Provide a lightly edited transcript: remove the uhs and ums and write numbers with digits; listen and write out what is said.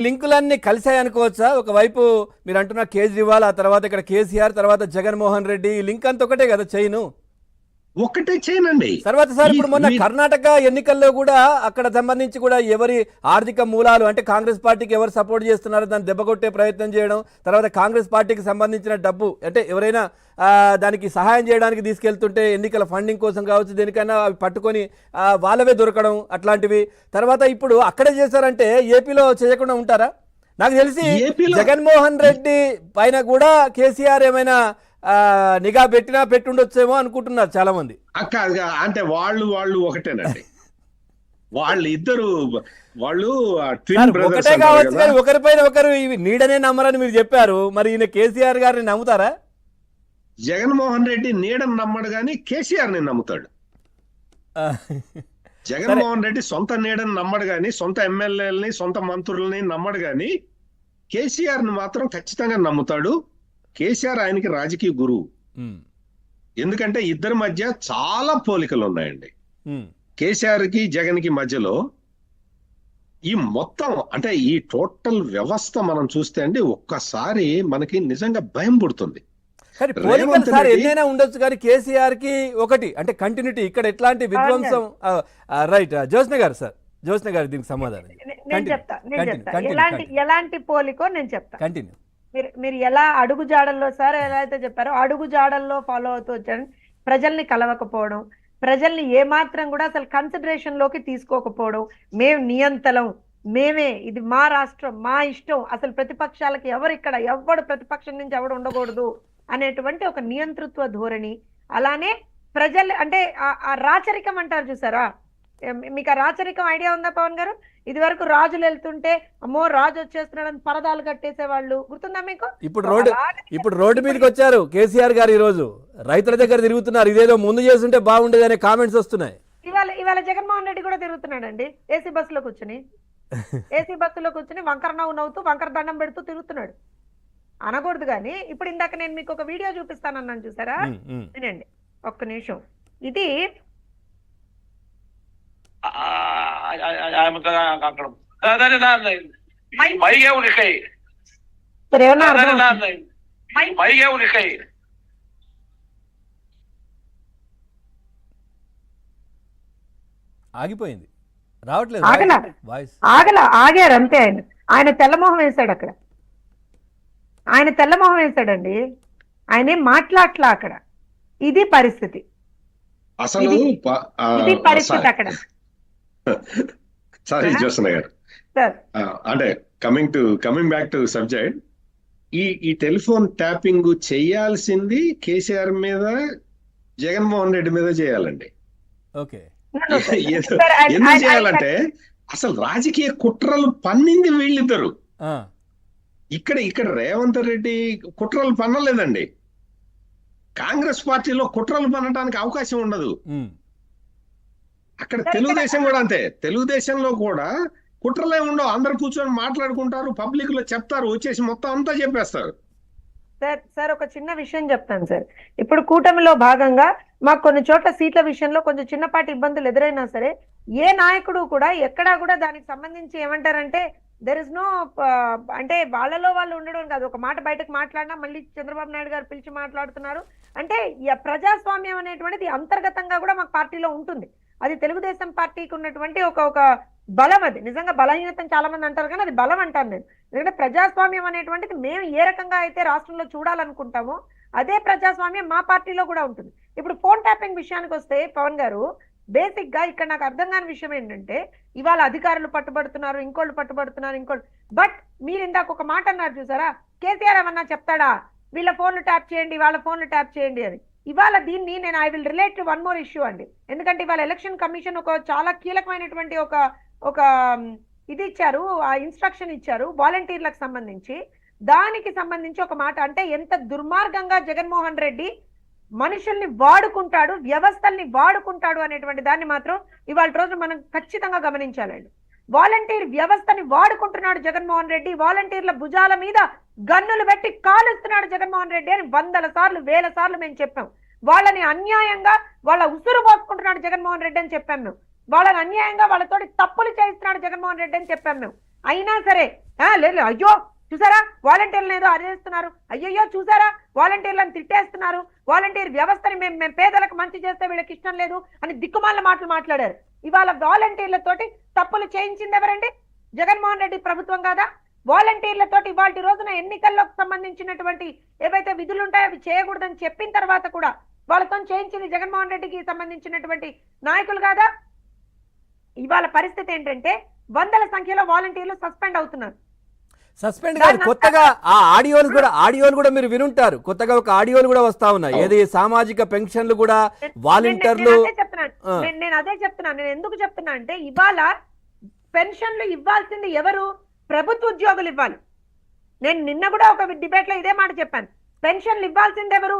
లింకులన్నీ కలిసాయి అనుకోవచ్చా? ఒకవైపు మీరు అంటున్న కేజ్రీవాల్, ఆ తర్వాత ఇక్కడ కేసీఆర్, తర్వాత జగన్మోహన్ రెడ్డి, ఈ లింక్ అంతా ఒకటే కదా చైను? ఒక్కటే చేయనండి. తర్వాత సార్ ఇప్పుడు మొన్న కర్ణాటక ఎన్నికల్లో కూడా అక్కడ సంబంధించి కూడా ఎవరి ఆర్థిక మూలాలు అంటే కాంగ్రెస్ పార్టీకి ఎవరు సపోర్ట్ చేస్తున్నారో దాన్ని దెబ్బకొట్టే ప్రయత్నం చేయడం, తర్వాత కాంగ్రెస్ పార్టీకి సంబంధించిన డబ్బు అంటే ఎవరైనా దానికి సహాయం చేయడానికి తీసుకెళ్తుంటే ఎన్నికల ఫండింగ్ కోసం కావచ్చు దేనికైనా అవి పట్టుకొని వాళ్ళవే దొరకడం అట్లాంటివి. తర్వాత ఇప్పుడు అక్కడే చేశారంటే ఏపీలో చేయకుండా ఉంటారా? నాకు తెలిసి జగన్మోహన్ రెడ్డి పైన కూడా కేసీఆర్ ఏమైనా నిఘా పెట్టినా పెట్టుండొచ్చేమో అనుకుంటున్నారు చాలా మంది. అంటే వాళ్ళు ఒకటేనండి. వాళ్ళు ఇద్దరు ఒకటే కావచ్చు కానీ ఒకరిపైన ఒకరు ఇవి నీడనే నమ్మరని మీరు చెప్పారు. మరి ఈయన కేసీఆర్ గారిని నమ్ముతారా? జగన్మోహన్ రెడ్డి నీడని నమ్మడు కానీ కేసీఆర్ ని నమ్ముతాడు. జగన్మోహన్ రెడ్డి సొంత నీడని నమ్మడు కానీ, సొంత ఎమ్మెల్యేలని, సొంత మంత్రులని నమ్మడు కానీ కేసీఆర్ ని మాత్రం ఖచ్చితంగా నమ్ముతాడు. కేసీఆర్ ఆయనకి రాజకీయ గురువు. ఎందుకంటే ఇద్దరి మధ్య చాలా పోలికలు ఉన్నాయండి. కేసీఆర్ కి జగన్ కి మధ్యలో ఈ మొత్తం అంటే ఈ టోటల్ వ్యవస్థ మనం చూస్తే అండి ఒక్కసారి మనకి నిజంగా భయం పుడుతుంది. ఎన్నైనా ఉండొచ్చు కానీ కేసీఆర్ కి ఒకటి అంటే కంటిన్యూటీ ఇక్కడ ఎట్లాంటి విధ్వంసం. రైట్ జ్యోత్స్న గారు, సార్ జ్యోత్స్న గారు దీనికి సమాధానం ఎలాంటి పోలికో నేను చెప్తా. కంటిన్యూ. మీరు ఎలా అడుగు జాడల్లో సార్ ఎలా అయితే చెప్పారో అడుగు జాడల్లో ఫాలో అవుతూ వచ్చాడు. ప్రజల్ని కలవకపోవడం, ప్రజల్ని ఏమాత్రం కూడా అసలు కన్సిడరేషన్ లోకి తీసుకోకపోవడం, మేము నియంతలం, మేమే, ఇది మా రాష్ట్రం, మా ఇష్టం, అసలు ప్రతిపక్షాలకి ఎవడు ప్రతిపక్షం నుంచి ఎవడు ఉండకూడదు అనేటువంటి ఒక నియంతృత్వ ధోరణి. అలానే ప్రజలు అంటే ఆ రాచరికం అంటారు చూసారా, మీకు ఆ రాచరికం ఐడియా ఉందా పవన్ గారు? ఇది వరకు రాజులు వెళ్తుంటే అమ్మో రాజు వచ్చేస్తున్నాడని పరదాలు కట్టేసేవాళ్ళు, గుర్తుందా మీకు? ఇప్పుడు రోడ్డు మీదకి వచ్చారు కేసీఆర్ గారు, ఈ రోజు రైతుల దగ్గర తిరుగుతున్నారు. ఇదేదో ముందు చేస్తుంటే బాగుండేది అనే కామెంట్స్ వస్తున్నాయి. ఇవాళ జగన్మోహన్ రెడ్డి కూడా తిరుగుతున్నాడండి ఏసీ బస్సులో కూర్చుని. ఏసీ బస్సులో కూర్చుని వంకర నవ్వుతూ వంకర దండం పెడుతూ తిరుగుతున్నాడు. అనకూడదు కానీ ఇప్పుడు ఇందాక నేను మీకు ఒక వీడియో చూపిస్తానన్నాను చూసారా, వినండి ఒక్క నిమిషం. ఇది ఆగిపోయింది, రావట్లేదు. ఆగారు అంతే. ఆయన తెల్లమొహం వేశాడు అక్కడ, ఆయన తెల్లమొహం వేశాడండి. ఆయన మాట్లాడట్లా అక్కడ. ఇది పరిస్థితి, ఇది పరిస్థితి అక్కడ. సారీ జ్యోత్స్న గారు, అంటే కమింగ్ బ్యాక్ టు సబ్జెక్ట్, ఈ టెలిఫోన్ ట్యాపింగ్ చేయాల్సింది కేసీఆర్ మీద, జగన్మోహన్ రెడ్డి మీద చేయాలండి. ఓకే, ఎందుకు చేయాలంటే అసలు రాజకీయ కుట్రలు పన్నింది వీళ్ళిద్దరు. ఇక్కడ రేవంత్ రెడ్డి కుట్రలు పన్నలేదండి. కాంగ్రెస్ పార్టీలో కుట్రలు పన్నడానికి అవకాశం ఉండదు. అక్కడ తెలుగుదేశం కూడా అంతే. తెలుగుదేశంలో కూడా కుట్రలే ఉండవు. అందరు కూర్చొని మాట్లాడుకుంటారు, పబ్లిక్ లో చెప్తారు, వచ్చేసి మొత్తం అంతా చెప్పేస్తారు. సార్ ఒక చిన్న విషయం చెప్తాను సార్. ఇప్పుడు కూటమిలో భాగంగా మాకు కొన్ని చోట్ల సీట్ల విషయంలో కొంచెం చిన్నపాటి ఇబ్బందులు ఎదురైనా సరే ఏ నాయకుడు కూడా ఎక్కడా కూడా దానికి సంబంధించి ఏమంటారంటే దెర్ ఇస్ నో అంటే వాళ్ళలో వాళ్ళు ఉండడం కాదు. ఒక మాట బయటకు మాట్లాడినా మళ్ళీ చంద్రబాబు నాయుడు గారు పిలిచి మాట్లాడుతున్నారు అంటే ప్రజాస్వామ్యం అనేటువంటిది అంతర్గతంగా కూడా మాకు పార్టీలో ఉంటుంది. అది తెలుగుదేశం పార్టీకి ఉన్నటువంటి ఒక బలం. అది నిజంగా బలహీనతను చాలా మంది అంటారు కానీ అది బలం అంటాను నేను. ఎందుకంటే ప్రజాస్వామ్యం అనేటువంటిది మేము ఏ రకంగా అయితే రాష్ట్రంలో చూడాలనుకుంటామో అదే ప్రజాస్వామ్యం మా పార్టీలో కూడా ఉంటుంది. ఇప్పుడు ఫోన్ ట్యాపింగ్ విషయానికి వస్తే పవన్ గారు, బేసిక్ గా ఇక్కడ నాకు అర్థం కాని విషయం ఏంటంటే ఇవాళ అధికారులు పట్టుబడుతున్నారు, ఇంకోళ్ళు పట్టుబడుతున్నారు, బట్ మీరు ఇందాక ఒక మాట అన్నారు చూసారా, కేసీఆర్ ఏమన్నా చెప్తాడా వీళ్ళ ఫోన్లు ట్యాప్ చేయండి, వాళ్ళ ఫోన్లు ట్యాప్ చేయండి అని. ఇవాళ దీన్ని నేను I will relate to one more issue అండి. ఎందుకంటే ఇవాళ ఎలక్షన్ కమిషన్ ఒక చాలా కీలకమైనటువంటి ఒక ఇది ఇచ్చారు, ఆ ఇన్స్ట్రక్షన్ ఇచ్చారు వాలంటీర్లకు సంబంధించి. దానికి సంబంధించి ఒక మాట అంటే ఎంత దుర్మార్గంగా జగన్మోహన్ రెడ్డి మనుషుల్ని వాడుకుంటాడు, వ్యవస్థల్ని వాడుకుంటాడు అనేటువంటి దాన్ని మాత్రం ఇవాళ రోజు మనం ఖచ్చితంగా గమనించాలండి. వాలంటీర్ వ్యవస్థని వాడుకుంటున్నాడు జగన్మోహన్ రెడ్డి. వాలంటీర్ల భుజాల మీద గన్నులు పెట్టి కాలుస్తున్నాడు జగన్మోహన్ రెడ్డి అని 100 సార్లు 1000 సార్లు మేము చెప్పాం. వాళ్ళని అన్యాయంగా వాళ్ళ ఉసురు పోసుకుంటున్నాడు జగన్మోహన్ రెడ్డి అని చెప్పాం మేము. వాళ్ళని అన్యాయంగా వాళ్ళతోటి తప్పులు చేయిస్తున్నాడు జగన్మోహన్ రెడ్డి అని చెప్పాం మేము. అయినా సరే లేదు అయ్యో చూసారా వాలంటీర్లను ఏదో అరేస్తున్నారు, అయ్యయ్యో చూసారా వాలంటీర్లను తిట్టేస్తున్నారు, వాలంటీర్ వ్యవస్థని మేము పేదలకు మంచి చేస్తే వీళ్ళకి ఇష్టం లేదు అని దిక్కుమాల మాటలు మాట్లాడారు. ఇవాళ వాలంటీర్లతోటి తప్పులు చేయించింది ఎవరండి? జగన్మోహన్ రెడ్డి ప్రభుత్వం కాదా? వాలంటీర్లతోటి ఇవాళ రోజున ఎన్నికల్లోకి సంబంధించినటువంటి ఏవైతే విధులు ఉంటాయో అవి చేయకూడదని చెప్పిన తర్వాత కూడా వాళ్ళతో చేయించింది జగన్మోహన్ రెడ్డికి సంబంధించినటువంటి నాయకులు కాదా? ఇవాళ పరిస్థితి ఏంటంటే వందల సంఖ్యలో వాలంటీర్లు సస్పెండ్ అవుతున్నారు. సస్పెండ్ కాదు, కొత్తగా ఆ ఆడియోలు కూడా మీరు వినుంటారు. కొత్తగా ఒక ఆడియోలు కూడా వస్తా ఉన్నాయి. ఏది సామాజిక పెన్షన్లు కూడా వాలంటీర్లు. నేను అదే చెప్తున్నాను. నేను ఎందుకు చెప్తున్నా అంటే ఇవాళ పెన్షన్లు ఇవ్వాల్సింది ఎవరు? ప్రభుత్వ ఉద్యోగులు ఇవ్వాలి. నేను నిన్న కూడా ఒక డిబేట్ లో ఇదే మాట చెప్పాను. పెన్షన్లు ఇవ్వాల్సింది ఎవరు?